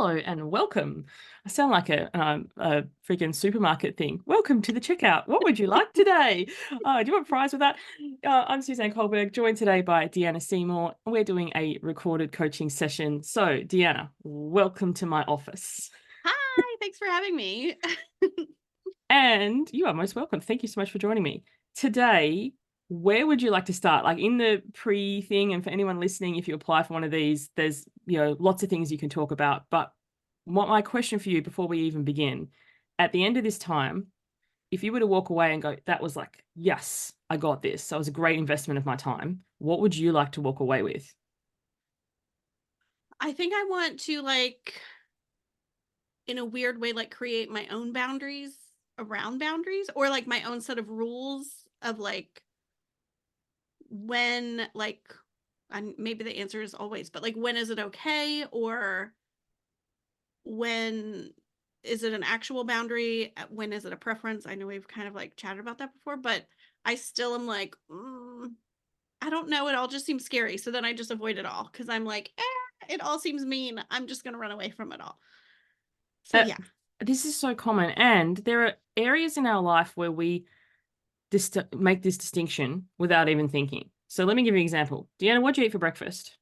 Hello and welcome. I sound like a freaking supermarket thing. Welcome to the checkout. What would you like today? Do you want fries with that? I'm Suzanne Kohlberg, joined today by Deanna Seymour. We're doing a recorded coaching session. So, Deanna, welcome to my office. Hi, thanks for having me. And you are most welcome. Thank you so much for joining me. Today, where would you like to start? Like in the pre-thing, and for anyone listening, if you apply for one of these, there's lots of things you can talk about. But what my question for you before we even begin, at the end of this time, if you were to walk away and go, that was like, yes, I got this. That was a great investment of my time. What would you like to walk away with? I think I want to in a weird way, create my own boundaries around boundaries, or my own set of rules of when and maybe the answer is always, but when is it okay, or when is it an actual boundary? When is it a preference? I know we've kind of chatted about that before, but I still am I don't know. It all just seems scary. So then I just avoid it all because I'm it all seems mean. I'm just going to run away from it all. So Uh, yeah. this is so common. And there are areas in our life where we make this distinction without even thinking. So let me give you an example. Deanna, what'd you eat for breakfast?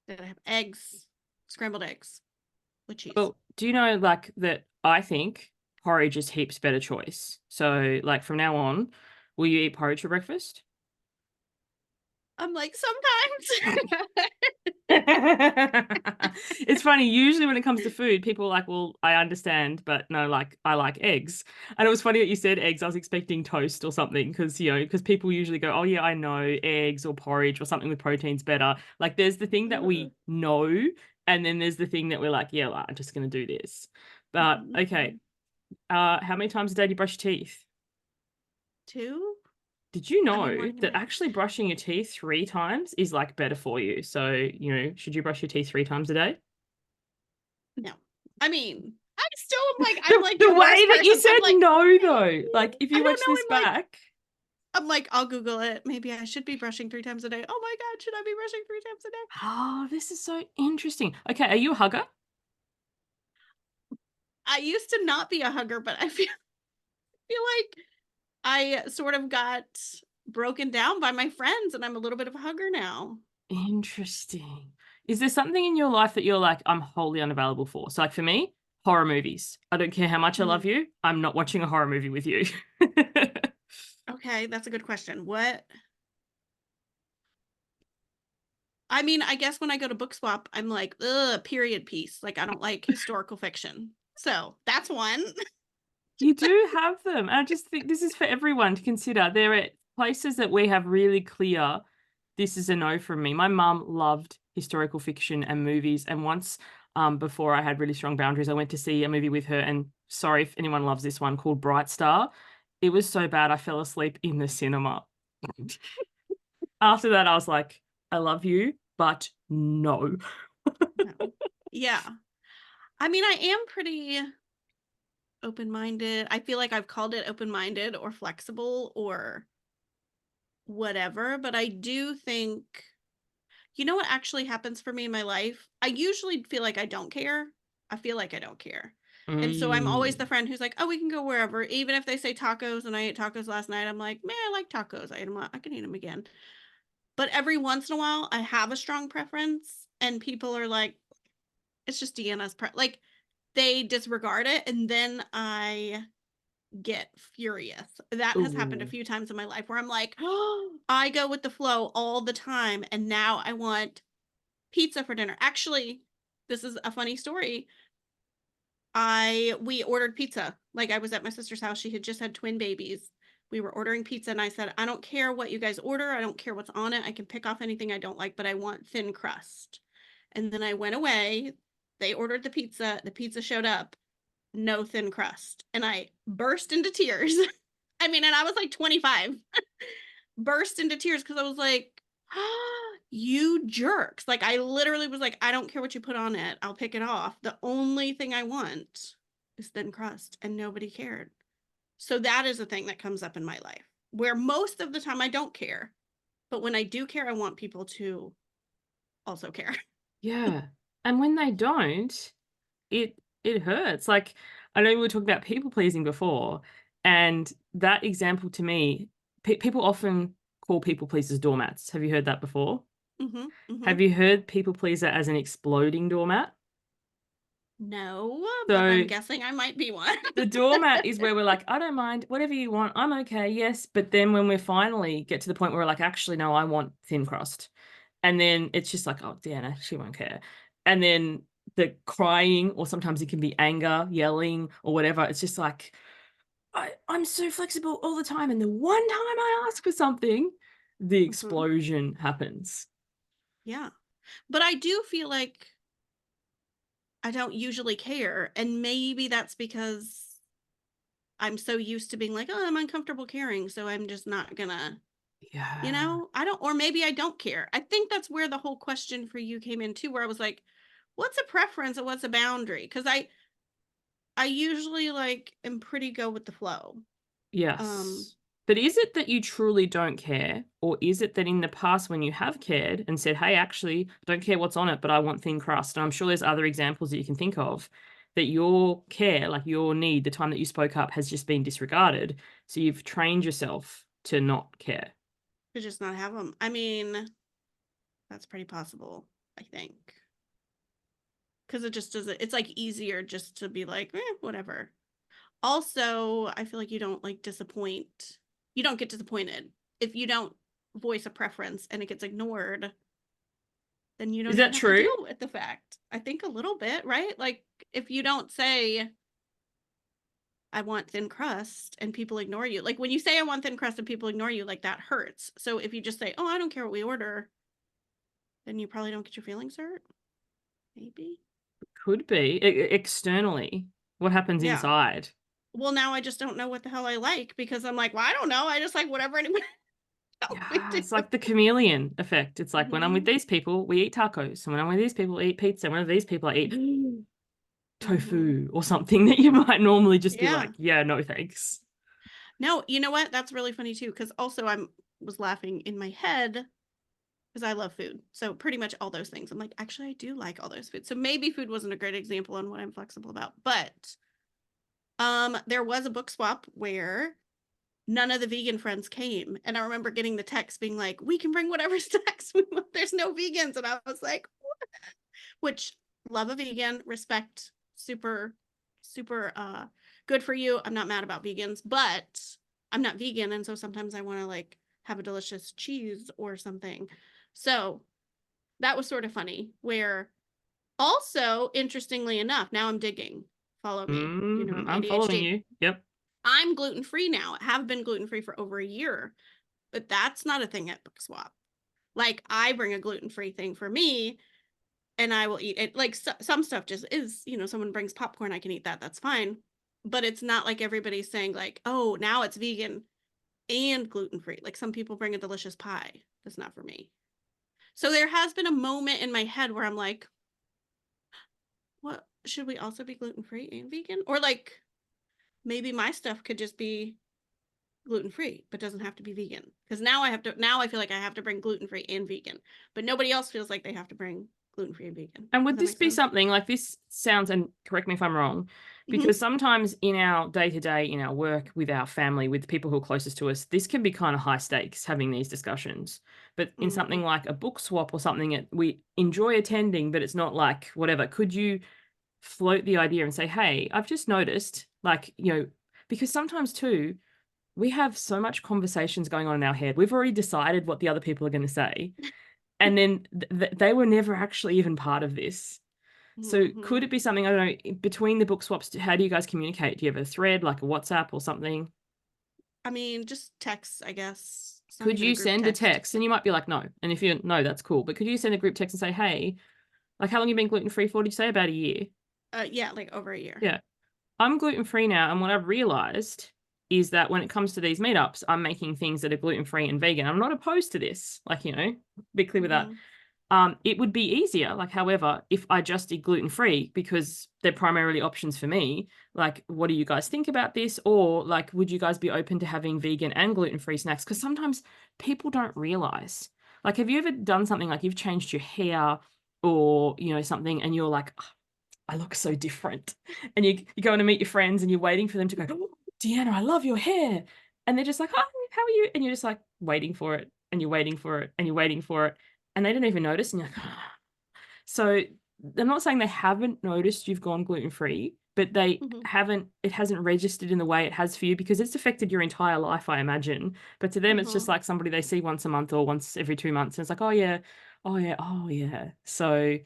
Did I have eggs, scrambled eggs with cheese? Well, do you know that I think porridge is heaps better choice. So from now on, will you eat porridge for breakfast? I'm sometimes. It's funny. Usually when it comes to food, people are like, well, I understand, but no, I like eggs. And it was funny that you said eggs. I was expecting toast or something because people usually go, oh yeah, I know eggs or porridge or something with protein's better. Like there's the thing that we know, and then there's the thing that we're like, yeah, well, I'm just going to do this. But okay. How many times a day do you brush your teeth? Two? Did you I mean, know morning and that night. actually brushing your teeth 3 times is better for you? So, should you brush your teeth 3 times a day? No. I mean, I still am I'm The the way worst that you person. I'm said no, though, if I you don't watch this know. back, I'll Google it. Maybe I should be brushing 3 times a day. Oh my God, should I be brushing 3 times a day? oh, this is so interesting. Okay, are you a hugger? I used to not be a hugger, but feel like I sort of got broken down by my friends and I'm a little bit of a hugger now. Interesting. Is there something in your life that you're like, I'm wholly unavailable for? So, for me, horror movies. I don't care how much I love Mm. you. I'm not watching a horror movie with you. Okay, that's a good question. What? I mean, I guess when I go to book swap, I'm ugh, period piece. I don't like historical fiction. So that's one. You do have them. And I just think this is for everyone to consider. There are places that we have really clear, this is a no from me. My mum loved historical fiction and movies. And once, before I had really strong boundaries, I went to see a movie with her. And sorry if anyone loves this one, called Bright Star. It was so bad I fell asleep in the cinema. After that, I was like, I love you, but no. No. Yeah. I mean, I am pretty open-minded. I feel like I've called it open-minded or flexible or whatever, but I do think, you know what actually happens for me in my life? I usually feel like I don't care. I feel like I don't care. And so I'm always the Mm. friend who's like, oh, we can go wherever. Even if they say tacos and I ate tacos last night, I'm like, man, I like tacos. I ate them. I can eat them again. But every once in a while, I have a strong preference and people are like, it's just Deanna's they disregard it. And then I get furious. That has happened a Ooh. few times in my life where I'm like, oh, I go with the flow all the time. And now I want pizza for dinner. Actually, this is a funny story. We ordered pizza. I was at my sister's house. She had just had twin babies. We were ordering pizza and I said, I don't care what you guys order. I don't care what's on it. I can pick off anything I don't like, but I want thin crust. And then I went away. They ordered the pizza. The pizza showed up, no thin crust. And I burst into tears. I mean, and I was 25, burst into tears because I was like, oh, you jerks. I literally was like, I don't care what you put on it. I'll pick it off. The only thing I want is thin crust. And nobody cared. So that is a thing that comes up in my life where most of the time I don't care. But when I do care, I want people to also care. Yeah. And when they don't, it hurts. Like, I know we were talking about people pleasing before, and that example to me, people often call people pleasers doormats. Have you heard that before? Mhm, Have mhm. you heard people pleaser as an exploding doormat? No, but I'm So guessing I might be one. the doormat is where we're like, "I don't mind, whatever you want, I'm okay, yes." But then when we finally get to the point where we're like, "Actually, no, I want thin crust." And then it's just like, "Oh, Deanna, she won't care." And then the crying, or sometimes it can be anger, yelling, or whatever. It's just like, I'm so flexible all the time, and the one time I ask for something, the Mhm. explosion happens. Yeah. But I do feel like I don't usually care, and maybe that's because I'm so used to being like, "Oh, I'm uncomfortable caring, so I'm just not gonna," Yeah. I don't, or maybe I don't care. I think that's where the whole question for you came in too, where I was like, "What's a preference and what's a boundary?" Because I usually, like, am pretty go with the flow. Um, Yes. But is it that you truly don't care? Or is it that in the past when you have cared and said, "Hey, actually, I don't care what's on it, but I want thin crust." And I'm sure there's other examples that you can think of that your care, like your need, the time that you spoke up has just been disregarded. So you've trained yourself to not care. to just not have them. I mean, that's pretty possible, I think. Because it just doesn't, it's like easier just to be like, whatever. Also, I feel like you don't like disappoint. You don't get disappointed if you don't voice a preference and it gets ignored, then you Is don't even that have to true? deal with the fact. I think a little bit, right? Like if you don't say, I want thin crust and people ignore you. Like when you say I want thin crust and people ignore you, like that hurts. So if you just say, "Oh, I don't care what we order," then you probably don't get your feelings hurt. Maybe. Could be. Externally, what happens Yeah. inside? Well, now I just don't know what the hell I like because I'm like, well, I don't know. I just like whatever anyone tells me Yeah, to. it's like the chameleon effect. It's like when I'm with Mhm. these people, we eat tacos. And when I'm with these people, I eat pizza. When I'm with these people, I eat Mhm. tofu or something that you might normally just be Yeah. like, yeah, no thanks. No, you know what? That's really funny too cuz also I'm was laughing in my head because I love food. So pretty much all those things. I'm like, actually I do like all those foods. So maybe food wasn't a great example on what I'm flexible about. But there was a book swap where none of the vegan friends came. And I remember getting the text being like, we can bring whatever snacks we want. There's no vegans. And I was like, which love a vegan, respect, super, super good for you. I'm not mad about vegans, but I'm not vegan. And so sometimes I want to like have a delicious cheese or something. So that was sort of funny. Where also, interestingly enough, now I'm digging. Follow me. You know, I'm I'm following ADHD. you. Yep. I'm gluten free now. I have been gluten free for over a year, but that's not a thing at Book Swap. Like, I bring a gluten free thing for me and I will eat it. Like, some stuff just is, someone brings popcorn, I can eat that. That's fine. But it's not like everybody's saying, like, oh, now it's vegan and gluten free. Like, some people bring a delicious pie. That's not for me. So there has been a moment in my head where I'm like, what should we also be gluten free and vegan? Or like maybe my stuff could just be gluten free, but doesn't have to be vegan. Because now I feel like I have to bring gluten free and vegan, but nobody else feels like they have to bring gluten free and vegan. And Does would that this make be sense? something like this sounds, and correct me if I'm wrong, Mm-hmm. because sometimes in our day to day, in our work, with our family, with the people who are closest to us, this can be kind of high stakes having these discussions. But in Mm-hmm. something like a book swap or something that we enjoy attending, but it's not like whatever, could you float the idea and say, hey, I've just noticed, like, because sometimes too, we have so much conversations going on in our head. We've already decided what the other people are going to say. And then they were never actually even part of this. So Mm-hmm. could it be something, I don't know, between the book swaps, how do you guys communicate? Do you have a thread, like a WhatsApp or something? I mean, just text, I guess. It's not Could even a you group send a text. text? And you might be like, no. And if you no, that's cool. But could you send a group text and say, hey, like how long you been gluten free for? Did you say about a year? Yeah, like over a year. Yeah. I'm gluten free now, and what I've realized is that when it comes to these meetups, I'm making things that are gluten free and vegan. I'm not opposed to this. Like, be clear with that. Mm-hmm. It would be easier, like, however, if I just did gluten free because they're primarily options for me. Like, what do you guys think about this? Or, like, would you guys be open to having vegan and gluten free snacks? Because sometimes people don't realize. Like, have you ever done something like you've changed your hair or, you know, something, and you're like, "Oh, I look so different." And you go in to meet your friends and you're waiting for them to go, "Oh, Deanna, I love your hair." And they're just like, "Hi, how are you?" And you're just like waiting for it and you're waiting for it and you're waiting for it. And they don't even notice. And you're like, "Ah." So I'm not saying they haven't noticed you've gone gluten free, but Mhm. it hasn't registered in the way it has for you because it's affected your entire life, I imagine. But to them, it's just Mhm. like somebody they see once a month or once every 2 months. And it's like, oh, yeah, oh, yeah, oh, yeah. So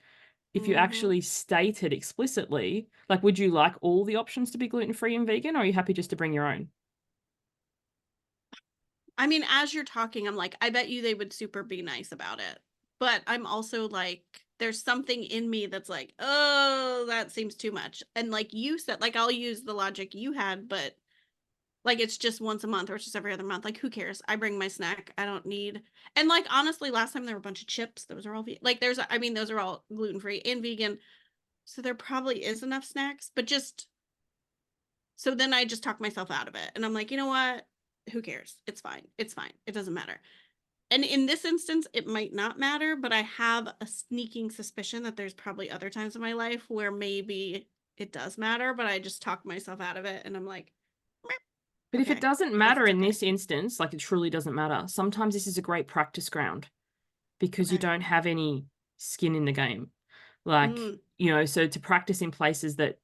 if you Mhm. actually state it explicitly, like, would you like all the options to be gluten free and vegan, or are you happy just to bring your own? I mean, as you're talking, I'm like, I bet you they would super be nice about it. But I'm also like, there's something in me that's like, oh, that seems too much. And like you said, like I'll use the logic you had, but like it's just once a month or it's just every other month. Like who cares? I bring my snack. I don't need. And like honestly, last time there were a bunch of chips. Those are all like I mean, those are all gluten free and vegan. So there probably is enough snacks, but just so then I just talk myself out of it. And I'm like, you know what? Who cares? It's fine. It's fine. It doesn't matter. And in this instance, it might not matter, but I have a sneaking suspicion that there's probably other times in my life where maybe it does matter, but I just talk myself out of it and I'm like, But if it okay, doesn't I guess matter it's in okay. this instance, like it truly doesn't matter, sometimes this is a great practice ground because you Okay. don't have any skin in the game. Like, Mm, you know, so to practice in places that,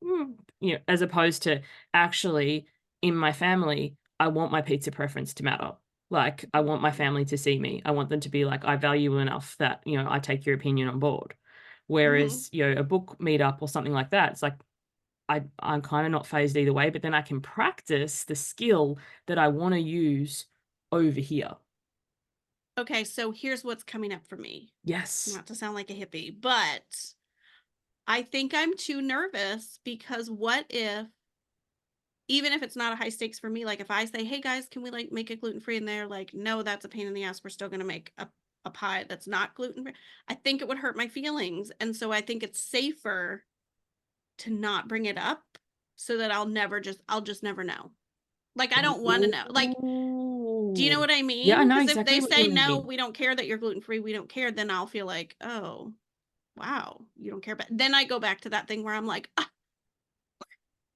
you know, as opposed to actually in my family, I want my pizza preference to matter. Like, I want my mm, family to see me. I want them to be like, I value you enough that, you know, I take your opinion on board. mm-hmm. Whereas, you know, a book meetup or something like that, it's like, I'm kind of not phased either way, but then I can practice the skill that I want to use over here. Okay, so here's what's coming up for me. Yes. Not to sound like a hippie, but I think I'm too nervous because what if even if it's not a high stakes for me, like if I say, hey guys, can we like make it gluten free? And they're like, no, that's a pain in the ass. We're still going to make a pie that's not gluten free. I think it would hurt my feelings. And so I think it's safer to not bring it up so that I'll just never know. Like, I don't want to know. Like, do you know Ooh. what I Yeah, I mean? know Because if exactly they what you say, no, mean. we don't care that you're gluten free, we don't care, then I'll feel like, oh, wow, you don't care. But then I go back to that thing where I'm like, ah,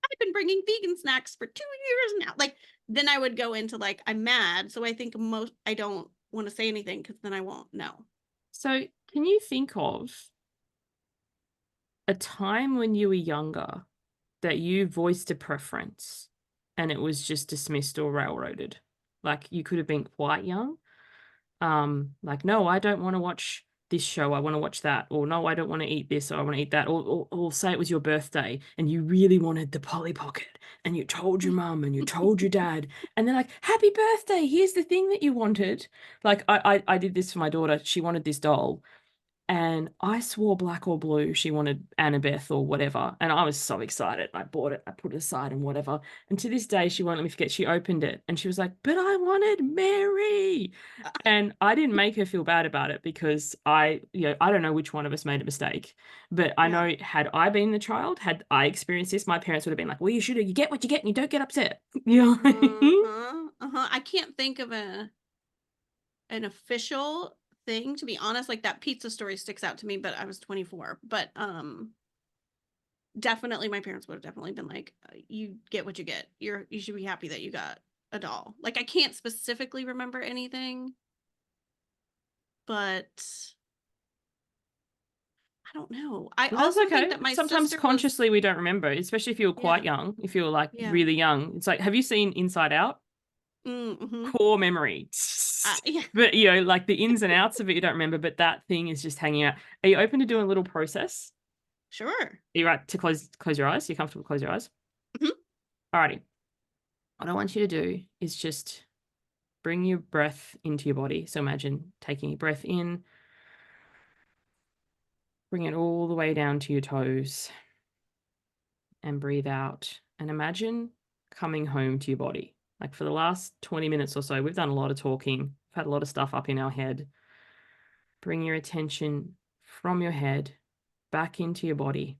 I've been bringing vegan snacks for 2 years now. Like, then I would go into like, I'm mad. So I think I don't want to say anything because then I won't know. So, can you think of a time when you were younger that you voiced a preference and it was just dismissed or railroaded? Like, you could have been quite young. Like, no, I don't want to watch this show. I want to watch that. Or no, I don't want to eat this. Or I want to eat that. Or say it was your birthday and you really wanted the Polly Pocket and you told your mum and you told your dad and they're like, happy birthday. Here's the thing that you wanted. Like I did this for my daughter. She wanted this doll and I swore black or blue she wanted Annabeth or whatever. And I was so excited. I bought it, I put it aside and whatever. And to this day, she won't let me forget. She opened it and she was like, but I wanted Mary. And I didn't make her feel bad about it because I don't know which one of us made a mistake. But I Yeah. know had I been the child, had I experienced this, my parents would have been like, well, you get what you get and you don't get upset. You know? Uh-huh. Uh-huh. I can't think of an official thing to be honest. Like that pizza story sticks out to me, but I was 24. But definitely my parents would have definitely been like, you get what you get. You should be happy that you got a doll. Like I can't specifically remember anything, but I don't know. I That's also think okay. that my Sometimes sister was, consciously we don't remember, especially if you were quite yeah, young, if you were like yeah. really young. It's like, have you seen Inside Out? Mm-hmm. Core memory. Yeah, But you know, like the ins and outs of it, you don't remember, but that thing is just hanging out. Are you open to doing a little process? sure. Are you right to close your eyes? You're comfortable to close your eyes? Mhm. Alrighty. What I want you to do is just bring your breath into your body. So imagine taking your breath in, bring it all the way down to your toes, and breathe out. And imagine coming home to your body. Like for the last 20 minutes or so, we've done a lot of talking, we've had a lot of stuff up in our head. Bring your attention from your head back into your body.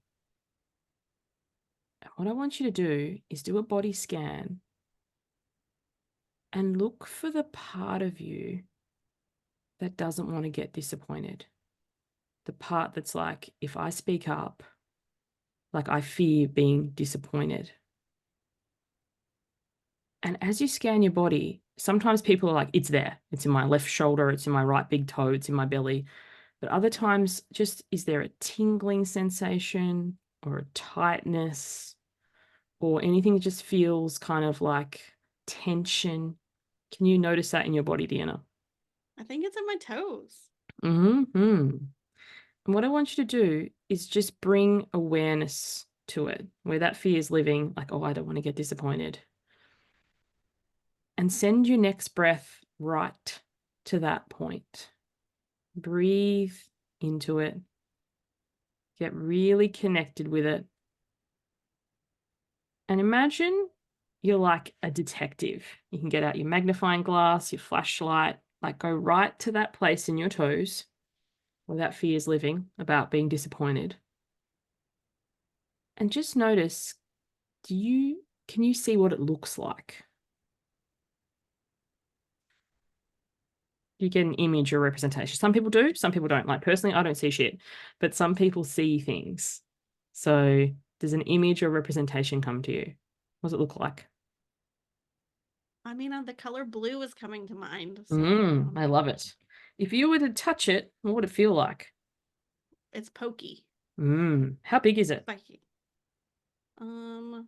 And what I want you to do is do a body scan and look for the part of you that doesn't want to get disappointed. the part that's like, if I speak up, like I fear being disappointed. And as you scan your body, sometimes people are like, it's there. It's in my left shoulder. It's in my right big toe. It's in my belly. But other times, just is there a tingling sensation or a tightness or anything that just feels kind of like tension? Can you notice that in your body, Deanna? I think it's in my toes. Mm-hmm. And what I want you to do is just bring awareness to it, where that fear is living, like, oh, I don't want to get disappointed. And send your next breath right to that point. Breathe into it. Get really connected with it. And imagine you're like a detective. You can get out your magnifying glass, your flashlight, like go right to that place in your toes where that fear is living about being disappointed. And just notice, can you see what it looks like? You get an image or representation. Some people do, some people don't. Like personally, I don't see shit, but some people see things. So does an image or representation come to you? What does it look like? I mean, the color blue is coming to mind. So I love it. If you were to touch it, what would it feel like? it's pokey, How big is it? spiky. Um,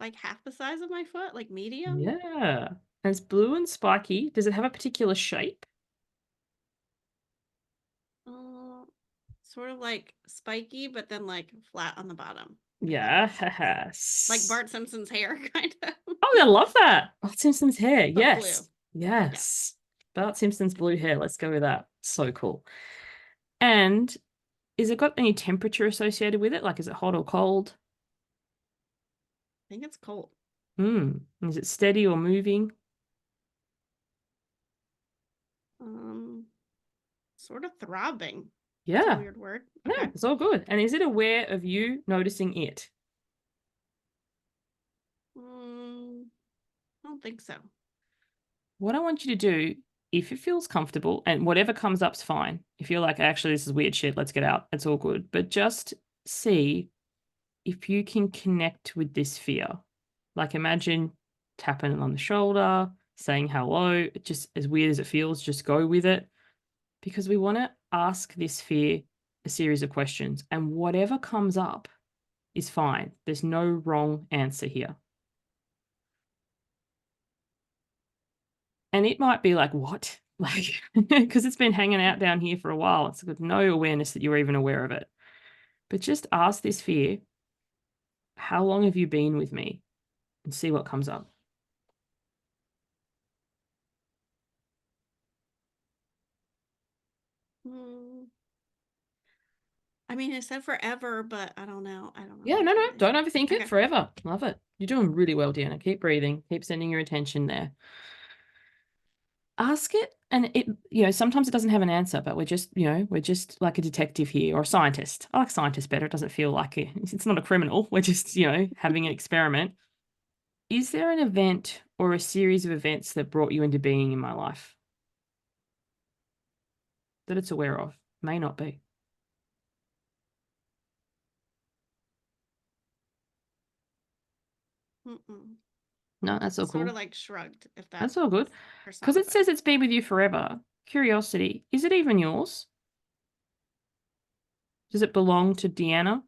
like half the size of my foot, like medium. Yeah. And it's blue and spiky. Does it have a particular shape? Uh, Sort of like spiky, but then like flat on the bottom. Like Yes. Bart Simpson's hair, kind of. Oh, I love that. Bart Simpson's hair. But blue. Yes. Yeah. Yes. Bart Simpson's blue hair. Let's go with that. So cool. And is it got any temperature associated with it? Like, is it hot or cold? I think it's cold. Is it steady or moving? Um, Sort of throbbing. That's a Yeah. weird word. No, Okay. it's all good. And is it aware of you noticing it? I don't think so. What I want you to do, if it feels comfortable and whatever comes up's fine. If you're like, actually, this is weird shit, let's get out. It's all good. But just see if you can connect with this fear. Like imagine tapping it on the shoulder, saying hello, just as weird as it feels, just go with it. Because we want to ask this fear a series of questions. And whatever comes up is fine. There's no wrong answer here. And it might be like, what? Like, because it's been hanging out down here for a while. It's got no awareness that you're even aware of it. But just ask this fear, how long have you been with me? And see what comes up. Mm, I mean, it said forever, but I don't know. I don't know Yeah, how no, no, true it is. don't overthink it. Okay. Forever. Love it. You're doing really well, Deanna. Keep breathing. Keep sending your attention there. Ask it, and sometimes it doesn't have an answer, but we're just like a detective here or a scientist. I like scientist better. It doesn't feel like it's not a criminal. We're just, having an experiment. Is there an event or a series of events that brought you into being in my life that it's aware of? May not be. Mm-mm. No, that's all Sort cool. of like shrugged, if that That's all good. Because it personifies. says it's been with you forever. Curiosity, is it even yours? Does it belong to Deanna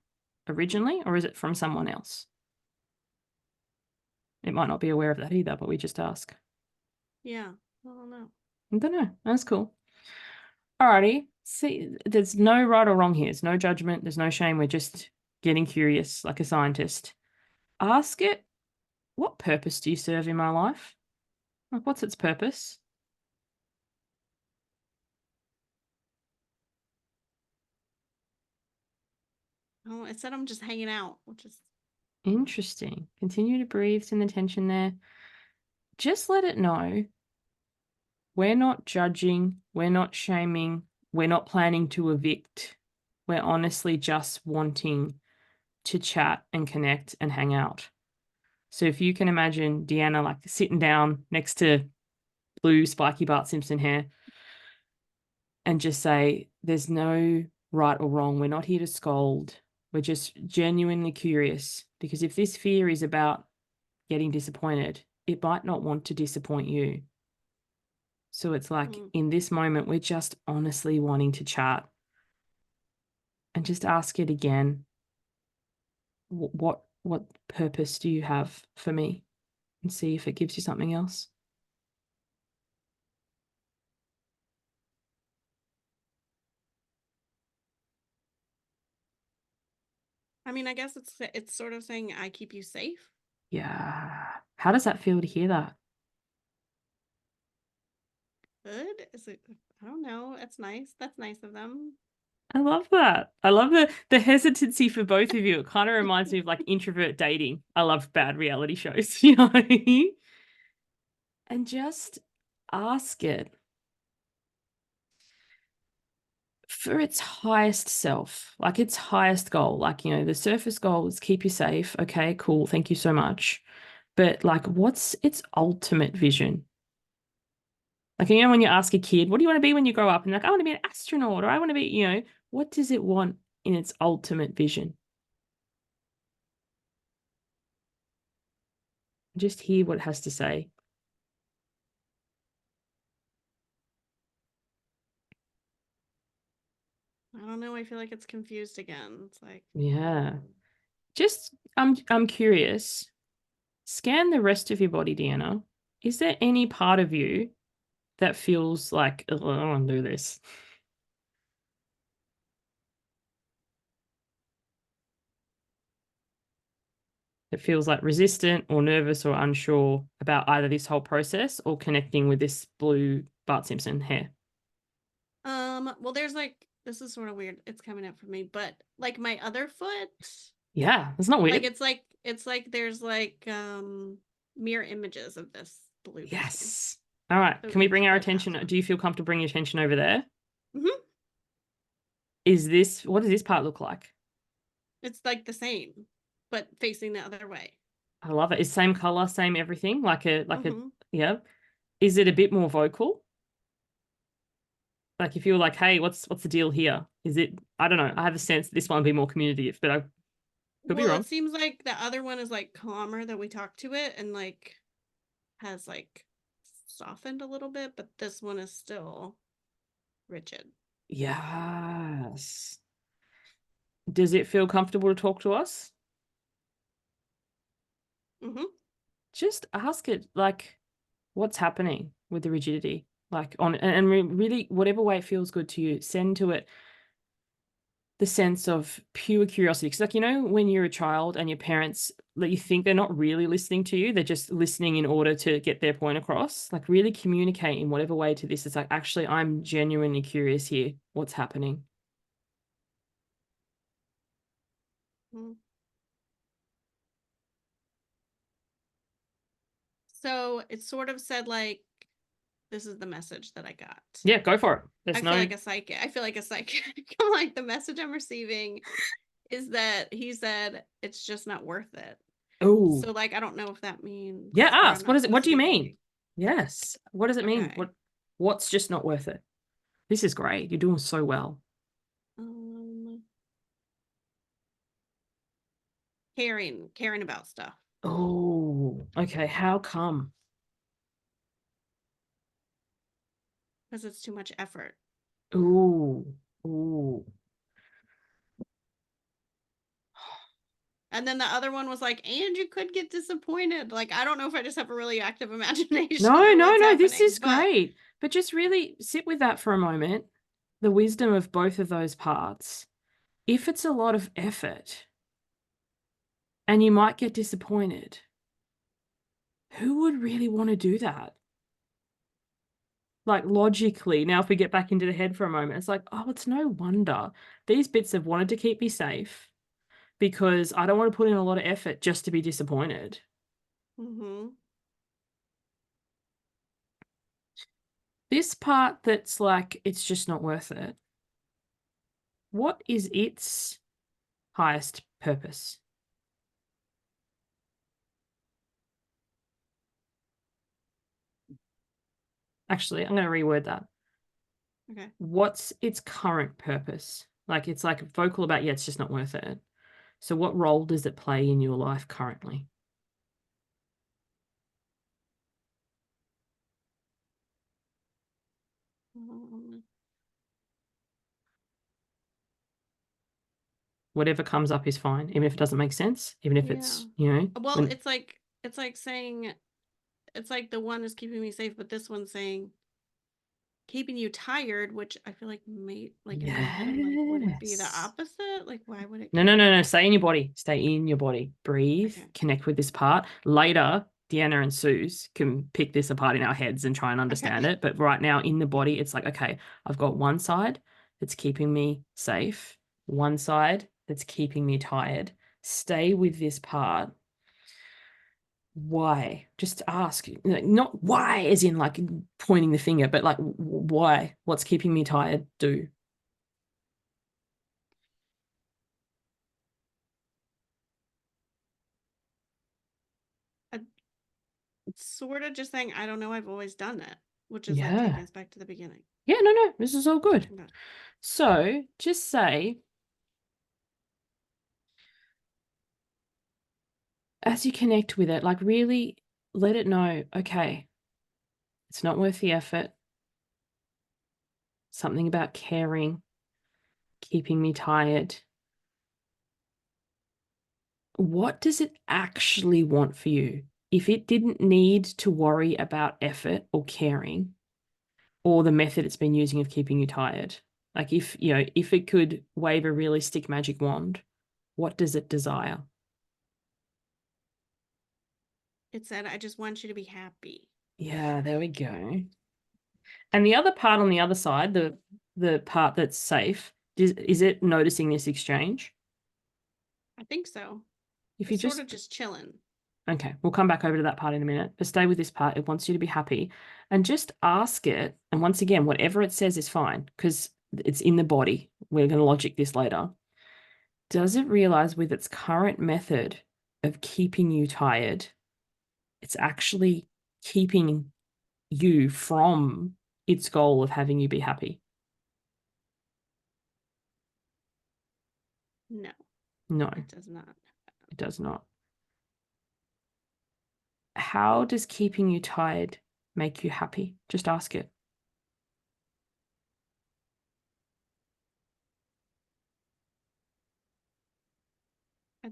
originally, or is it from someone else? It might not be aware of that either, but we just ask. Yeah. I don't know. I don't know. That's cool. Alrighty. See, there's no right or wrong here. There's no judgment. There's no shame. We're just getting curious like a scientist. Ask it, what purpose do you serve in my life? Like, what's its purpose? Oh, it said I'm just hanging out, which is Interesting. Continue to breathe, send the tension there. Just let it know we're not judging, we're not shaming, we're not planning to evict. We're honestly just wanting to chat and connect and hang out. So if you can imagine Deanna like sitting down next to blue spiky Bart Simpson hair, and just say, there's no right or wrong. We're not here to scold. We're just genuinely curious, because if this fear is about getting disappointed, it might not want to disappoint you. So it's like, in this moment, we're just honestly wanting to chat, and just ask it again. What purpose do you have for me? And see if it gives you something else. I mean, I guess it's sort of saying I keep you safe. Yeah. How does that feel to hear that? Good. Is it? I don't know. That's nice. That's nice of them. I love that. I love the hesitancy for both of you. It kind of reminds me of like introvert dating. I love bad reality shows, you know. And just ask it for its highest self, like its highest goal. Like, you know, the surface goal is keep you safe. Okay, cool. Thank you so much. But like, what's its ultimate vision? Like, you know, when you ask a kid, what do you want to be when you grow up? And they're like, I want to be an astronaut, or I want to be, you know, what does it want in its ultimate vision? Just hear what it has to say. I don't know. I feel like it's confused again. It's like, Yeah. Just, I'm curious. Scan the rest of your body, Deanna. Is there any part of you that feels like, I don't want to do this? It feels like resistant or nervous or unsure about either this whole process or connecting with this blue Bart Simpson hair. well, there's like, this is sort of weird. It's coming up for me, but like my other foot, Yeah, it's not like weird. it's like there's like mirror images of this blue painting. Yes. All right. So Can we each bring our foot has attention? one. Do you feel comfortable bringing your attention over there? Mm-hmm. What does this part look like? It's like the same, but facing the other way. I love it. Is same color, same everything, Mm-hmm. yeah. Is it a bit more vocal? Like if you're like, hey, what's the deal here? Is it, I don't know. I have a sense that this one will be more communicative, but I could be Well, it wrong. seems like the other one is like calmer that we talked to it and like has like softened a little bit, but this one is still rigid. Yes. Does it feel comfortable to talk to us? Mm-hmm. Just ask it, like, what's happening with the rigidity? Like on, and really, whatever way it feels good to you, send to it the sense of pure curiosity. Because, like, you know, when you're a child and your parents let you think they're not really listening to you, they're just listening in order to get their point across. Like, really communicate in whatever way to this. It's like, actually, I'm genuinely curious here. What's happening? Mm-hmm. So it sort of said like, this is the message that I got. Yeah, go for it. There's I feel no. like a psychic. I feel like a psychic. I'm like, the message I'm receiving is that he said it's just not worth it. Oh, So like, I don't know if that means, yeah. or I'm Ask. What not is it? What supposed do to you be mean? thinking. Yes. What does it mean? Okay. What's just not worth it? This is great. You're doing so well. Um, caring about stuff Oh, okay. How come? because it's too much effort. Ooh, ooh. And then the other one was like, and you could get disappointed. Like, I don't know if I just have a really active imagination No, or no, what's no. This happening, is but great. But just really sit with that for a moment. The wisdom of both of those parts. If it's a lot of effort and you might get disappointed, who would really want to do that? Like logically, now if we get back into the head for a moment, it's like, oh, it's no wonder these bits have wanted to keep me safe because I don't want to put in a lot of effort just to be disappointed. mm-hmm. This part that's like, it's just not worth it. What is its highest purpose? Actually, I'm going to reword that. Okay. What's its current purpose? Like it's like vocal about, yeah, it's just not worth it. So what role does it play in your life currently? Um, Whatever comes up is fine, even if it doesn't make sense, even if yeah. it's, you know, Well, when, it's like saying it's like the one is keeping me safe, but this one's saying keeping you tired, which I feel like may like in my head I'm like, would it be the yes. opposite? Like why would it No, keep no, me no, no. tired? Stay in your body. Stay in your body. Breathe. Okay. Connect with this part. Later, Deanna and Suze can pick this apart in our heads and try and understand Okay. it. But right now, in the body, it's like, okay, I've got one side that's keeping me safe, one side that's keeping me tired. Stay with this part. Why? Just ask. Not why, as in like pointing the finger, but like, why? What's keeping me tired? Do. I, sort of just saying, I don't know, I've always done it, which is like taking Yeah. us back to the beginning. Yeah, no, no, this is all good. But So just say, as you connect with it, like really let it know, okay, it's not worth the effort. Something about caring, keeping me tired. What does it actually want for you? If it didn't need to worry about effort or caring or the method it's been using of keeping you tired, like if, you know, if it could wave a realistic magic wand, what does it desire? it said, I just want you to be happy. Yeah, there we go. And the other part on the other side, the part that's safe, is it noticing this exchange? I think so. If you It's sort just, of just chilling. okay, we'll come back over to that part in a minute, but stay with this part. It wants you to be happy and just ask it. And once again, whatever it says is fine because it's in the body. We're going to logic this later. Does it realize with its current method of keeping you tired, it's actually keeping you from its goal of having you be happy? No, No, it does not. it does not. How does keeping you tired make you happy? Just ask it. I,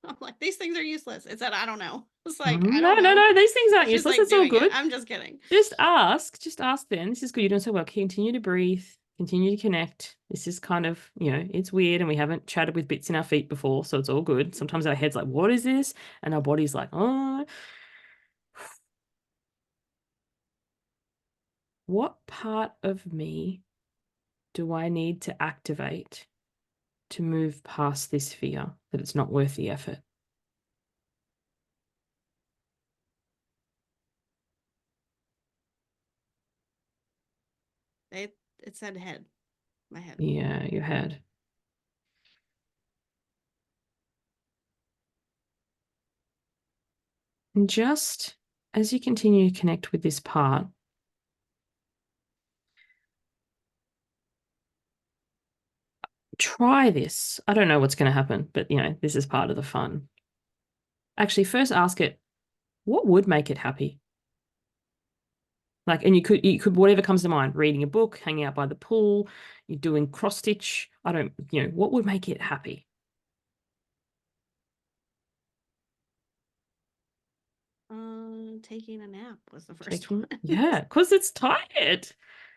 I'm like, these things are useless. It said, I don't know. It's like, I No, don't no, know. no. These things aren't It's just useless. like It's all doing it. good. I'm just kidding. Just ask. Just ask then. This is good. You're doing so well. Continue to breathe. Continue to connect. This is kind of, you know, it's weird and we haven't chatted with bits in our feet before, so it's all good. Sometimes our head's like, what is this? And our body's like, oh. What part of me do I need to activate to move past this fear that it's not worth the effort? It said head, my head. Yeah, your head. And just as you continue to connect with this part, try this. I don't know what's going to happen, but you know, this is part of the fun. Actually, first ask it, what would make it happy? Like, and you could, whatever comes to mind, reading a book, hanging out by the pool, you're doing cross stitch. I don't, you know, what would make it happy? Taking a nap was the first Taking, one. yeah, because it's tired.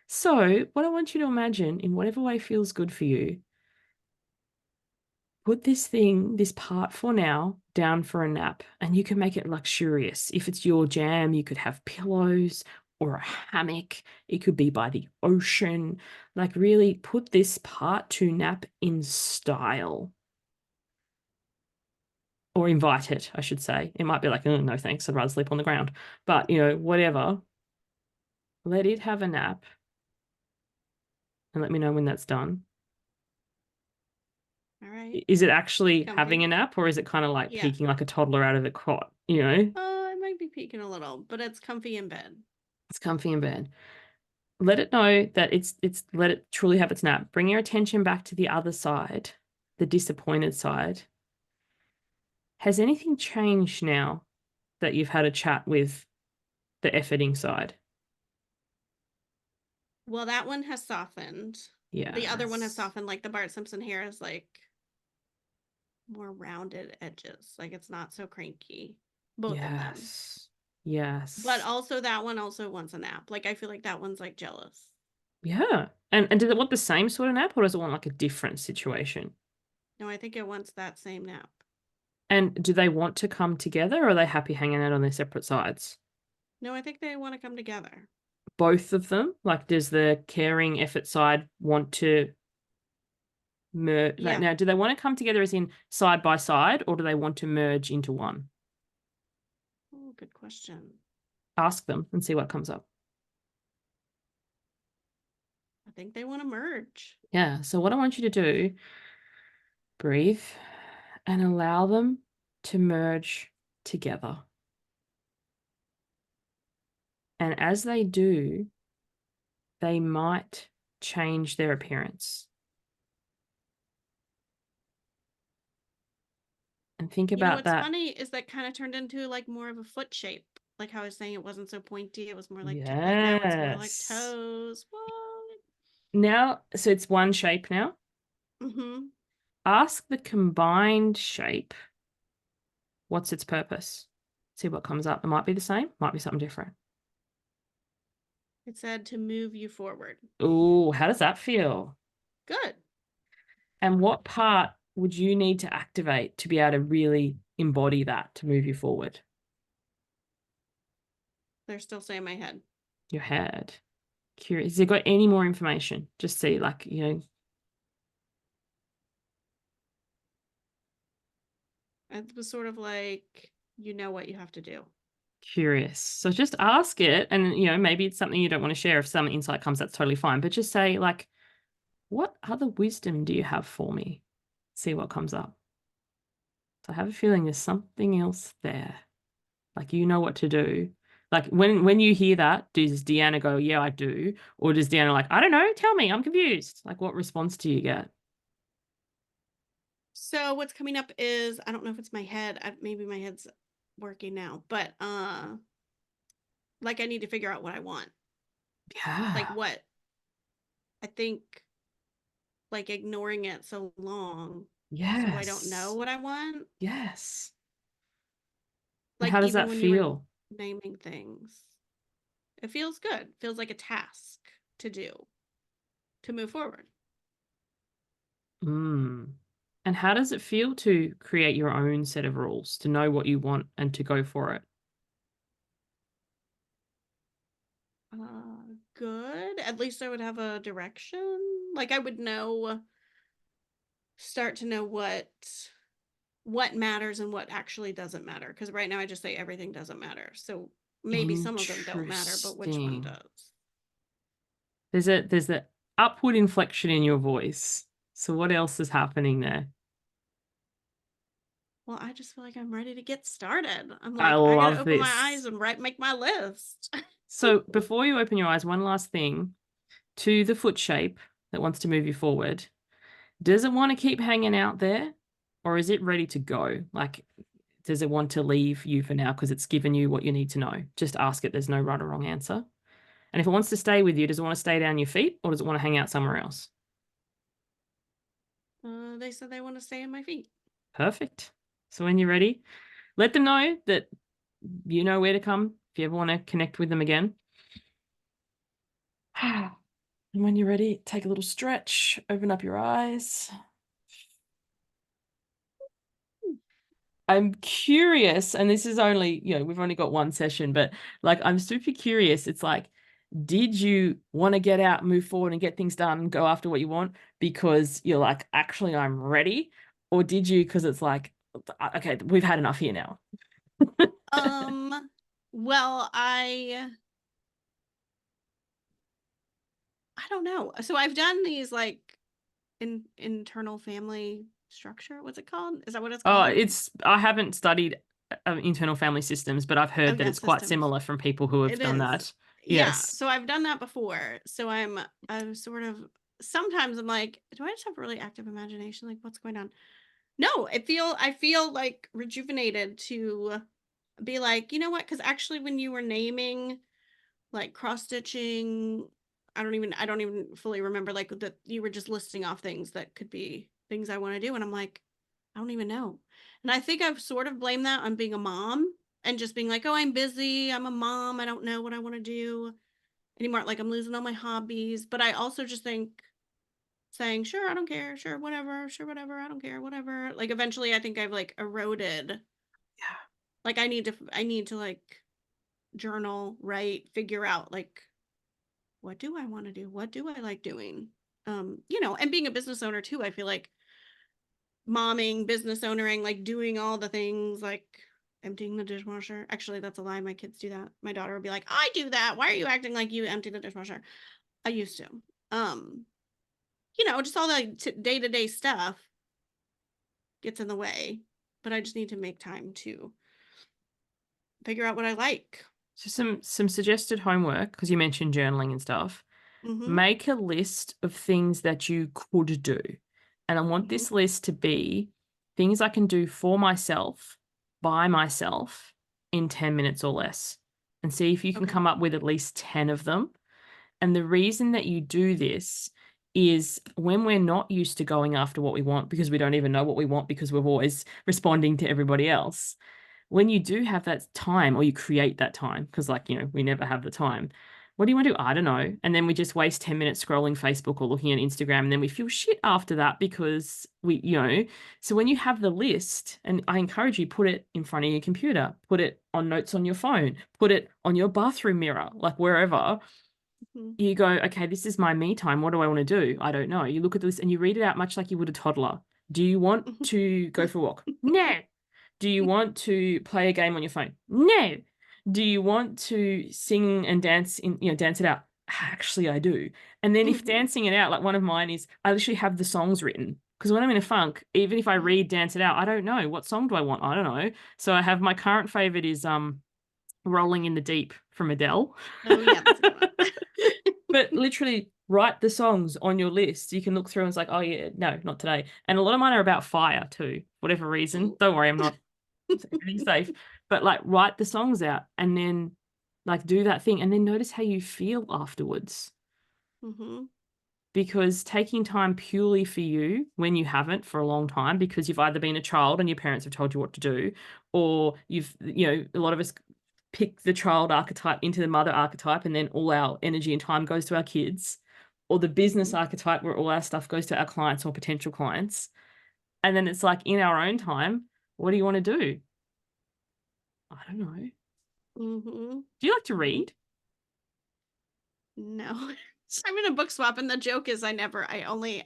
So, what I want you to imagine in whatever way feels good for you, put this thing, this part for now, down for a nap, and you can make it luxurious. If it's your jam, you could have pillows or a hammock. It could be by the ocean. Like, really put this part to nap in style. Or invite it, I should say. It might be like, oh, no, thanks. I'd rather sleep on the ground. But, you know, whatever. Let it have a nap and let me know when that's done. All right. Is it actually having Comfy. a nap or is it kind of like Yeah. peeking like a toddler out of the cot? You know, I might be peeking a little, but it's comfy in bed. it's comfy in bed. let it know that it's let it truly have its nap. Bring your attention back to the other side, the disappointed side. Has anything changed now that you've had a chat with the efforting side? Well, that one has softened. The other one has Yes. softened. Like the Bart Simpson hair is like more rounded edges. Like it's not so cranky. Both of them. Yes. But Yes. also that one also wants a nap. Like I feel like that one's like jealous. Yeah. And does it want the same sort of nap or does it want like a different situation? No, I think it wants that same nap. And do they want to come together or are they happy hanging out on their separate sides? No, I think they want to come together. Both of them? Like, does the caring effort side want to merge? Like, Yeah. now, do they want to come together as in side by side or do they want to merge into one? Oh, good question. Ask them and see what comes up. I think they want to merge. Yeah. So, what I want you to do, breathe and allow them to merge together. And as they do, they might change their appearance. And think You know about what's that. funny is that kind of turned into like more of a foot shape. Like how I was saying, it wasn't so pointy. It was more like now it's more like Yes. toes. What? Now, so it's one shape now. Mm-hmm. Ask the combined shape, what's its purpose? See what comes up. It might be the same, might be something different. It said to move you forward. Oh, how does that feel? Good. And what part would you need to activate to be able to really embody that to move you forward? They're still saying my head. Your head. Curious. Has it got any more information? Just see, like, It was sort of like, you know what you have to do. curious. So just ask it. And, maybe it's something you don't want to share. If some insight comes, that's totally fine. But just say, like, what other wisdom do you have for me? See what comes up. So I have a feeling there's something else there. Like you know what to do. Like when you hear that, does Deanna go, yeah, I do? Or does Deanna like, I don't know, tell me, I'm confused. Like what response do you get? So what's coming up is I don't know if it's my head. Maybe my head's working now, but like I need to figure out what I want. Like Yeah. what I think like ignoring it so long so I don't know Yes. what I want. Yes. And Like how does even that when you were feel? naming things, it feels good. It feels like a task to do to move forward. Mm. And how does it feel to create your own set of rules, to know what you want and to go for it? Good. At least I would have a direction. Like I would know, start to know what matters and what actually doesn't matter. Because right now I just say everything doesn't matter. So maybe some of them don't matter, but which one Interesting. does? There's the upward inflection in your voice. So what else is happening there? Well, I just feel like I'm ready to get started. I'm I like, I gotta love open my eyes this. and make my list. So before you open your eyes, one last thing to the foot shape that wants to move you forward. Does it want to keep hanging out there or is it ready to go? Like, does it want to leave you for now because it's given you what you need to know? Just ask it. There's no right or wrong answer. And if it wants to stay with you, does it want to stay down your feet or does it want to hang out somewhere else? They said they want to stay in my feet. Perfect. So when you're ready, let them know that you know where to come if you ever want to connect with them again. And when you're ready, take a little stretch, open up your eyes. I'm curious, and this is only, we've only got one session, but like I'm super curious. It's like, did you want to get out, move forward, and get things done and go after what you want because you're like, actually, I'm ready? Or did you because it's like, okay, we've had enough here now? Um, well, I don't know. So I've done these like internal family structure. What's it called? Is that what it's Oh, called? I haven't studied internal family systems, but I've Oh heard that yeah, it's quite systems. similar from people who have It done is. that. Yeah, Yes. so I've done that before. So I'm sort of, sometimes I'm like, do I just have a really active imagination? Like, what's going on? No, I feel like rejuvenated to be like, you know what? Because actually, when you were naming like cross stitching, I don't even fully remember, like that you were just listing off things that could be things I want to do, and I'm like, I don't even know. And I think I've sort of blamed that on being a mom and just being like, oh, I'm busy, I'm a mom, I don't know what I want to do anymore. Like I'm losing all my hobbies. But I also just think saying, sure, I don't care, sure, whatever, I don't care, whatever. Like eventually I think I've like eroded. Yeah. Like I need to like journal, write, figure out like what do I want to do? What do I like doing? You know, and being a business owner too, I feel like momming, business ownering, like doing all the things like emptying the dishwasher. Actually, that's a lie. My kids do that. My daughter would be like, I do that. Why are you acting like you empty the dishwasher? I used to. Um, you know, just all the day-to-day stuff gets in the way, but I just need to make time to figure out what I like. So some suggested homework, because you mentioned journaling and stuff. Mm-hmm. Make a list of things that you could do. And I want Mm-hmm. this list to be things I can do for myself, by myself, in 10 minutes or less. And see if you can Okay. come up with at least 10 of them. And the reason that you do this is when we're not used to going after what we want because we don't even know what we want because we're always responding to everybody else. When you do have that time or you create that time, because like, we never have the time. What do you want to do? I don't know. And then we just waste 10 minutes scrolling Facebook or looking at Instagram. And then we feel shit after that because so when you have the list, and I encourage you, put it in front of your computer, put it on notes on your phone, put it on your bathroom mirror, like wherever Mm-hmm. you go, okay, this is my me time. What do I want to do? I don't know. You look at this and you read it out much like you would a toddler. Do you want to go for a walk? No. Do you want to play a game on your phone? No. Do you want to sing and dance dance it out? Actually, I do. And then if Mm-hmm. dancing it out, like one of mine is I literally have the songs written. Because when I'm in a funk, even if I read Dance It Out, I don't know. What song do I want? I don't know. So I have my current favorite is Rolling in the Deep from Adele. Oh yeah, that's a good one. But literally write the songs on your list. You can look through and it's like, oh yeah, no, not today. And a lot of mine are about fire too, whatever reason. Don't worry, I'm not everything's safe. But like write the songs out and then like do that thing and then notice how you feel afterwards. Mm-hmm. Because taking time purely for you when you haven't for a long time, because you've either been a child and your parents have told you what to do, or a lot of us pick the child archetype into the mother archetype, and then all our energy and time goes to our kids, or the business Mm-hmm. archetype where all our stuff goes to our clients or potential clients. And then it's like in our own time, what do you want to do? I don't know. Mm-hmm. Do you like to Mm-hmm. read? No. I'm in a book swap, and the joke is I come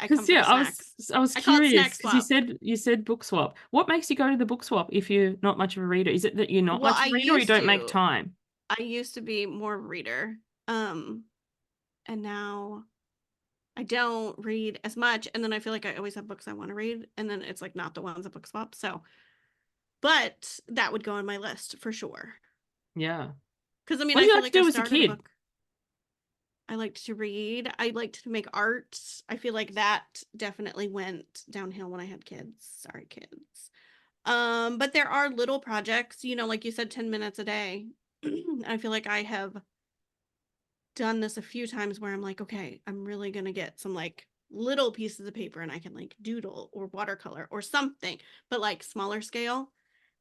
Because for the yeah, snacks. I was I call it snack curious because swap. you said book swap. What makes you go to the book swap if you're not much of a reader? Is it that you're not Well, much of a reader or you don't make time? I used to be more of a reader. Um, and now I don't read as much, and then I feel like I always have books I want to read, and then it's like not the ones at book swap. So, but that would go on my list for sure. Yeah. Because I mean, What did I you feel like to like I do as a started a kid? book. I liked to read. I liked to make art. I feel like that definitely went downhill when I had kids. Sorry, kids. But there are little projects, you know, like you said, 10 minutes a day. I feel like I have done this a few times where I'm like, okay, I'm really gonna get some like little pieces of paper and I can like doodle or watercolor or something, but like smaller scale.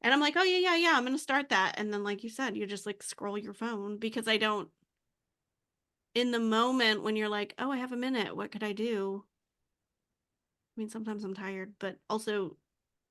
And I'm like, oh yeah, I'm gonna start that. And then like you said, you just like scroll your phone because I don't in the moment when you're like, oh, I have a minute, what could I do? I mean, sometimes I'm tired, but also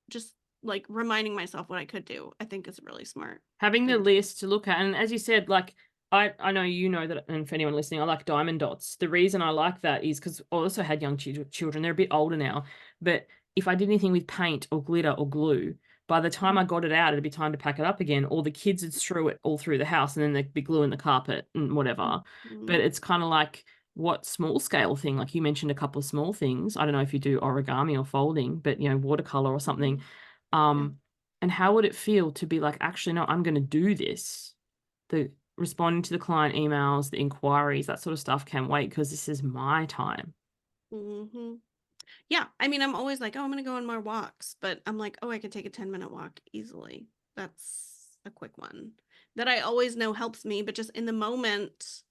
just like reminding myself what I could do, I think is a really smart Having the thing to do. list to look at, and as you said, like I know you know that, and for anyone listening, I like diamond dots. The reason I like that is because I also had young children. They're a bit older now, but if I did anything with paint or glitter or glue, by the time I got it out, it'd be time to pack it up again, or the kids would strew it all through the house, and then there'd be glue in the carpet and whatever. But Mm-hmm. it's kind of like what small scale thing, like you mentioned a couple of small things. I don't know if you do origami or folding, but watercolor or something. Yeah. And how would it feel to be like, actually, no, I'm going to do this? responding to the client emails, the inquiries, that sort of stuff can wait because this is my time. Hmm. Yeah. I mean, I'm always like, oh, I'm going to go on more walks, but I'm like, oh, I could take a 10-minute walk easily. That's a quick one that I always know helps me. But just in the moment,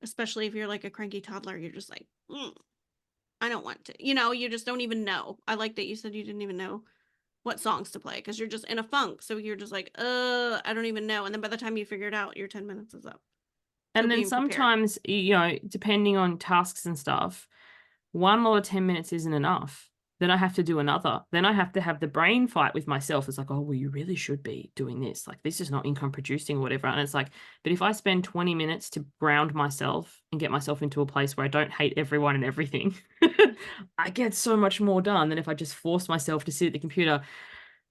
especially if you're like a cranky toddler, you're just like, I don't want to, you just don't even know. I like that you said you didn't even know what songs to play because you're just in a funk. So you're just like, I don't even know. And then by the time you figure it out, your 10 minutes is up. So And then being prepared. sometimes, depending on tasks and stuff, 1 or 10 minutes isn't enough. Then I have to do another. Then I have to have the brain fight with myself. It's like, oh, well, you really should be doing this. Like, this is not income producing or whatever. And it's like, but if I spend 20 minutes to ground myself and get myself into a place where I don't hate everyone and everything, I get so much more done than if I just force myself to sit at the computer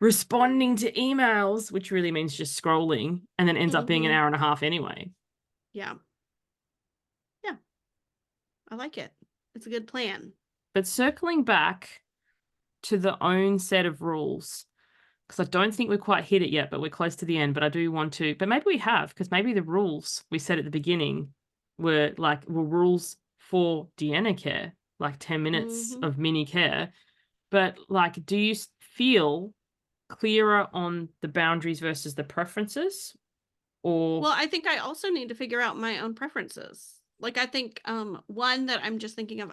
responding to emails, which really means just scrolling and then ends up being an Hmm. hour and a half anyway. Yeah. Yeah. I like it. It's a good plan. But circling back to the own set of rules, because I don't think we've quite hit it yet, but we're close to the end. But I do want to, but maybe we have, because maybe the rules we said at the beginning were rules for Deanna care, like 10 minutes Hmm. of mini care. But like, do you feel clearer on the boundaries versus the preferences? Or, Well, I think I also need to figure out my own preferences. Like I think one that I'm just thinking of,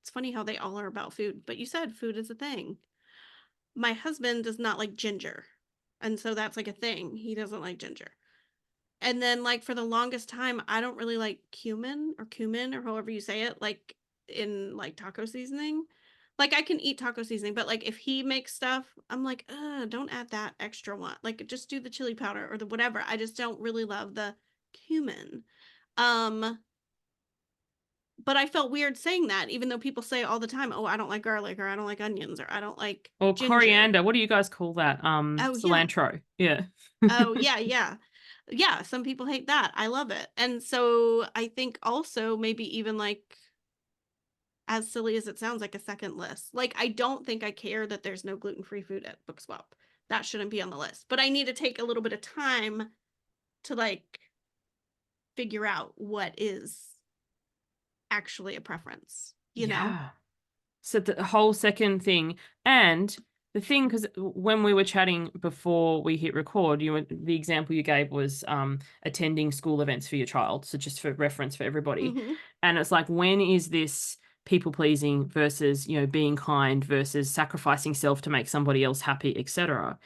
it's funny how they all are about food, but you said food is a thing. My husband does not like ginger. And so that's like a thing. He doesn't like ginger. And then like for the longest time, I don't really like cumin or however you say it, like in like taco seasoning. Like I can eat taco seasoning, but like if he makes stuff, I'm like, don't add that extra one. Like just do the chili powder or the whatever. I just don't really love the cumin. Um, but I felt weird saying that, even though people say all the time, oh, I don't like garlic or I don't like onions or I don't like or ginger. coriander. What do you guys call that? Oh yeah. Cilantro. Yeah. Oh yeah, yeah. Yeah, some people hate that. I love it. And so I think also maybe even like as silly as it sounds like a second list. Like I don't think I care that there's no gluten-free food at Book Swap. That shouldn't be on the list. But I need to take a little bit of time to like figure out what is actually a preference, you know? Yeah. So the whole second thing, and the thing, because when we were chatting before we hit record, the example you gave was attending school events for your child. So just for reference for everybody, Mhm. and it's like, when is this people pleasing versus being kind versus sacrificing self to make somebody else happy, etc.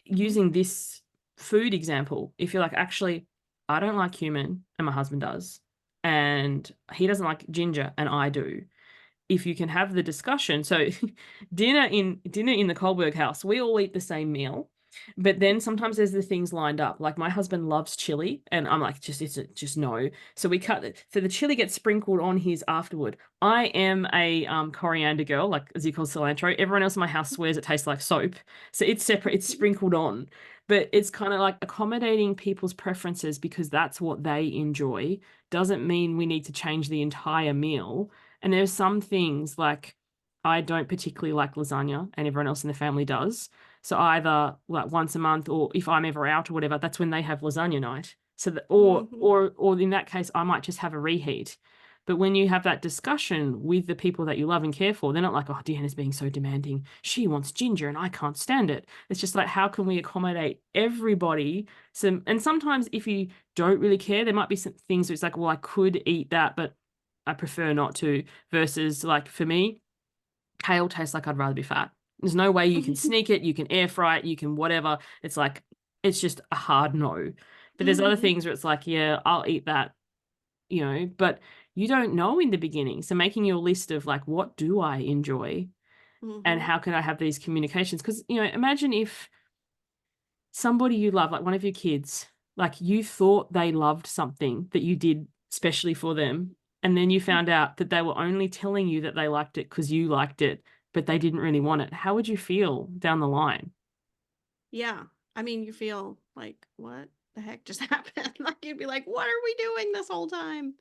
Using this food example, if you're like, actually, I don't like cumin and my husband does, and he doesn't like ginger and I do, if you can have the discussion. So dinner in the Kohlberg house, we all eat the same meal, but then sometimes there's the things lined up. Like my husband loves chili, and I'm like, just no. So we cut it. So the chili gets sprinkled on his afterward. I am a coriander girl, like as you call cilantro. Everyone else in my house swears it tastes like soap. So it's separate, it's sprinkled on. But it's kind of like accommodating people's preferences because that's what they enjoy. Doesn't mean we need to change the entire meal. And there's some things like I don't particularly like lasagna, and everyone else in the family does. So either like once a month, or if I'm ever out or whatever, that's when they have lasagna night. So that, Mhm. or in that case, I might just have a reheat. But when you have that discussion with the people that you love and care for, they're not like, oh, Deanna's being so demanding. She wants ginger and I can't stand it. It's just like, how can we accommodate everybody? And sometimes if you don't really care, there might be some things where it's like, well, I could eat that, but I prefer not to, versus like for me, kale tastes like I'd rather be fat. There's no way you can sneak it, you can air fry it, you can whatever. It's like, it's just a hard no. But there's other Mhm. things where it's like, yeah, I'll eat that, but you don't know in the beginning. So making your list of like, what do I enjoy and Mhm. how can I have these communications? Because, imagine if somebody you love, like one of your kids, like you thought they loved something that you did specially for them, and then you found out that they were only telling you that they liked it because you liked it, but they didn't really want it. How would you feel down the line? Yeah. I mean, you feel like, what the heck just happened? Like, you'd be like, what are we doing this whole time?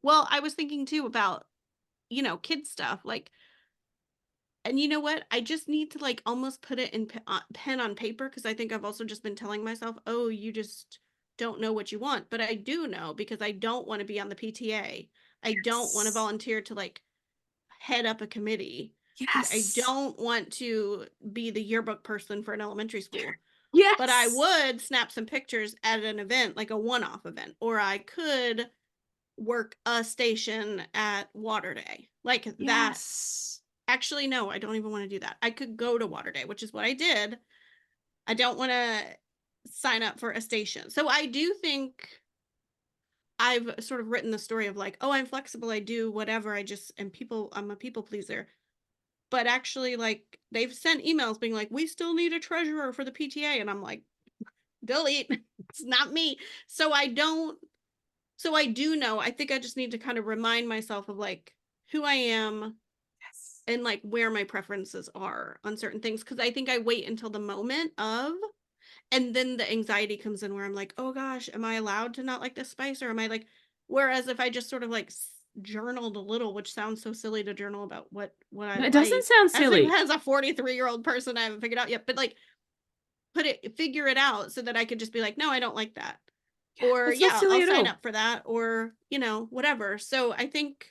Well, I was thinking too about, kid stuff. Like, and you know what? I just need to like almost put it in pen on paper because I think I've also just been telling myself, oh, you just don't know what you want, but I do know because I don't want to be on the PTA. I don't want to Yes. volunteer to like head up a committee. I Yes. don't want to be the yearbook person for an elementary school, but I Yes. would snap some pictures at an event, like a one-off event, or I could work a station at Water Day. Like that. Yes. Actually, no, I don't even want to do that. I could go to Water Day, which is what I did. I don't want to sign up for a station. So I do think I've sort of written the story of like, oh, I'm flexible, I do whatever, I just and people I'm a people pleaser. But actually like they've sent emails being like, we still need a treasurer for the PTA and I'm like, delete. It's not me. So I don't so I do know. I think I just need to kind of remind myself of like who I am Yes. and like where my preferences are on certain things because I think I wait until the moment of and then the anxiety comes in where I'm like, oh gosh, am I allowed to not like this spice or am I like whereas if I just sort of like journaled a little, which sounds so silly to journal about what I It doesn't like sound as if silly. as a 43-year-old person I haven't figured out yet, but like figure it out so that I could just be like, no, I don't like that. Yeah, Or that's not yeah, silly I'll at sign all. up for that or, whatever. So I think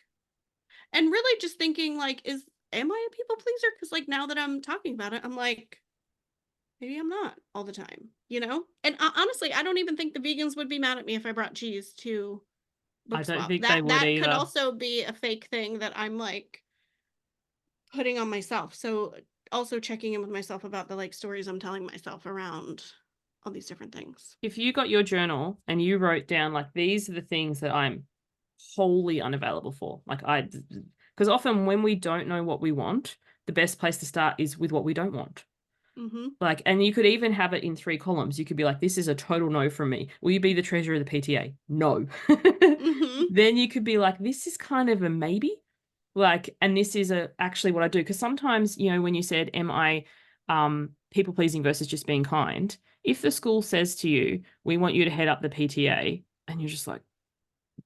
and really just thinking like am I a people pleaser? Because like now that I'm talking about it, I'm like, maybe I'm not all the time, And honestly, I don't even think the vegans would be mad at me if I brought cheese to I Book don't Swap. think they would That could either. also be a fake thing that I'm like putting on myself. So also checking in with myself about the like stories I'm telling myself around all these different things. If you got your journal and you wrote down like these are the things that I'm wholly unavailable for, because often when we don't know what we want, the best place to start is with what we don't want. Mm-hmm. Like, and you could even have it in 3 columns. You could be like, this is a total no from me. Will you be the treasurer of the PTA? No. Mm-hmm. Then you could be like, this is kind of a maybe. Like, and this is actually what I do. Because sometimes, when you said, am I people pleasing versus just being kind? If the school says to you, we want you to head up the PTA, and you're just like,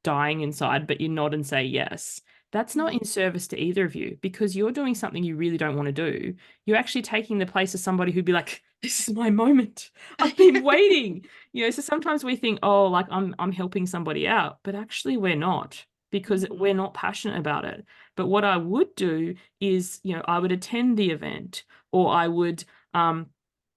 dying inside, but you nod and say yes, that's not Mm-hmm. in service to either of you because you're doing something you really don't want to do. You're actually taking the place of somebody who'd be like, this is my moment. I've been waiting. So sometimes we think, oh, like I'm helping somebody out, but actually we're not because Mm-hmm. we're not passionate about it. But what I would do is, I would attend the event or I would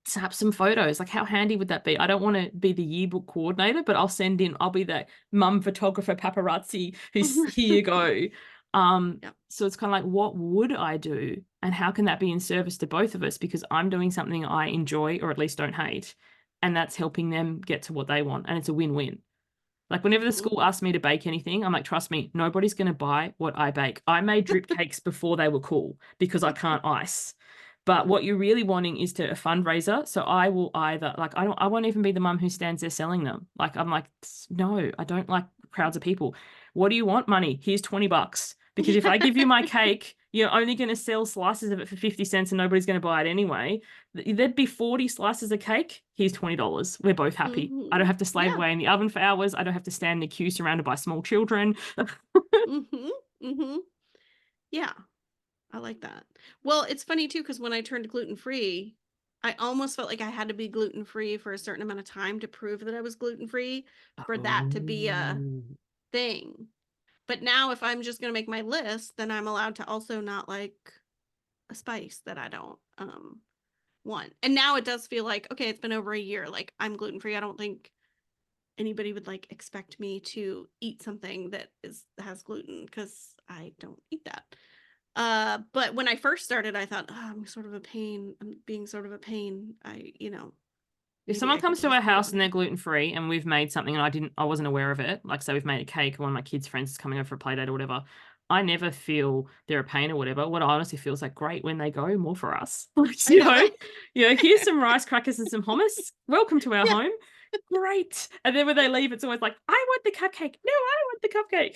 snap some photos. Like, how handy would that be? I don't want to be the yearbook coordinator, but I'll be that mum photographer paparazzi who's here you go. Yep. So it's kind of like, what would I do? And how can that be in service to both of us? Because I'm doing something I enjoy or at least don't hate. And that's helping them get to what they want. And it's a win-win. Like whenever the Mm-hmm. school asks me to bake anything, I'm like, trust me, nobody's going to buy what I bake. I made drip cakes before they were cool because I can't ice. But what you're really wanting is to a fundraiser. So I will either like I won't even be the mum who stands there selling them. Like I'm like, no, I don't like crowds of people. What do you want? Money. Here's $20. Because if I give you my cake, you're only going to sell slices of it for 50 cents and nobody's going to buy it anyway. There'd be 40 slices of cake. Here's $20. We're both happy. I Mm-hmm. don't have to slave Yeah. away in the oven for hours. I don't have to stand in the queue surrounded by small children. Mm-hmm. Mm-hmm. Yeah. I like that. Well, it's funny too, because when I turned gluten free, I almost felt like I had to be gluten free for a certain amount of time to prove that I was gluten free for that to be a Oh. thing. But now, if I'm just going to make my list, then I'm allowed to also not like a spice that I don't want. And now it does feel like, okay, it's been over a year. Like I'm gluten free. I don't think anybody would like expect me to eat something that has gluten because I don't eat that. But when I first started, I thought, oh, I'm sort of a pain. I'm being sort of a pain. If Maybe someone I could comes to our just put it house on and they're there. gluten free and we've made something and I wasn't aware of it, like say we've made a cake or one of my kids' friends is coming over for a play date or whatever, I never feel they're a pain or whatever. What I honestly feel is like great when they go, more for us. Like, I know, right? here's some rice crackers and some hummus. Welcome to our Yeah. home. Great. And then when they leave, it's always like, I want the cupcake. No, I want the cupcake.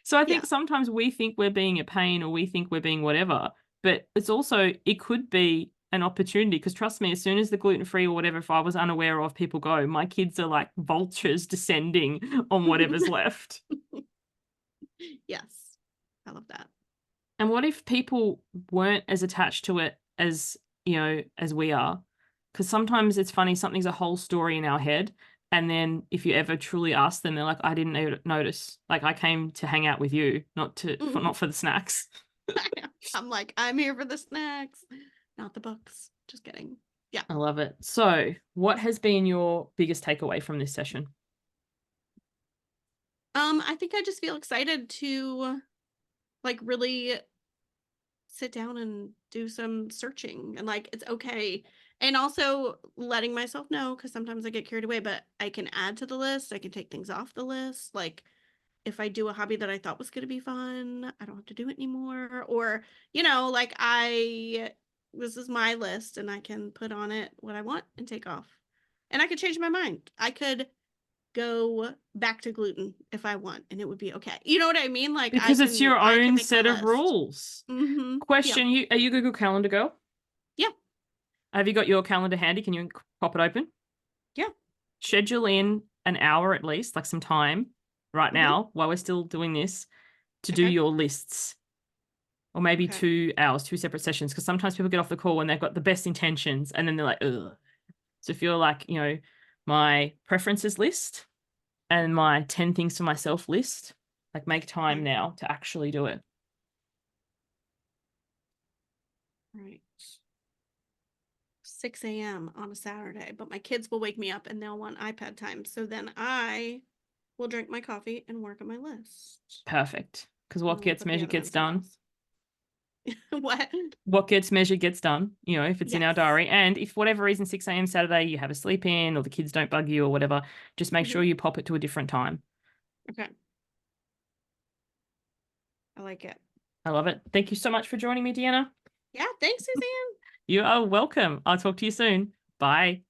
So I think Yeah. sometimes we think we're being a pain or we think we're being whatever, but it could be an opportunity because trust me, as soon as the gluten free or whatever, if I was unaware of people go, my kids are like vultures descending on whatever's left. Yes. I love that. And what if people weren't as attached to it as, as we are? Because sometimes it's funny, something's a whole story in our head. And then if you ever truly ask them, they're like, I didn't notice. Like I came to hang out with you, not for the snacks. I'm like, I'm here for the snacks, not the books. Just kidding. Yeah. I love it. So what has been your biggest takeaway from this session? I think I just feel excited to like really sit down and do some searching, and like it's okay. And also letting myself know, because sometimes I get carried away, but I can add to the list. I can take things off the list. Like if I do a hobby that I thought was going to be fun, I don't have to do it anymore. Or, like this is my list and I can put on it what I want and take off. And I could change my mind. I could go back to gluten if I want and it would be okay. You know what I mean? Like Because it's your I can own make my set of list. rules. Mm-hmm. Yeah. Question, are you a Google Calendar girl? Yeah. Have you got your calendar handy? Can you pop it open? Yeah. Schedule in an hour at least, like some time right Mm-hmm. now while we're still doing this to do Okay. your lists. Or maybe Okay. 2 hours, 2 separate sessions. Because sometimes people get off the call when they've got the best intentions and then they're like, ugh. So if you're like, my preferences list and my 10 things for myself list, like make time Okay. now to actually do it. Right. 6 a.m. on a Saturday, but my kids will wake me up and they'll want iPad time. So then I will drink my coffee and work on my list. Perfect. Because what We'll gets put the measured other gets one somewhere done. else. What? What gets measured gets done, if it's in our Yes. diary. And if for whatever reason 6 a.m. Saturday you have a sleep in or the kids don't bug you or whatever, just make sure you pop it to a different time. Okay. I like it. I love it. Thank you so much for joining me, Deanna. Yeah. Thanks, Suzanne. You are welcome. I'll talk to you soon. Bye.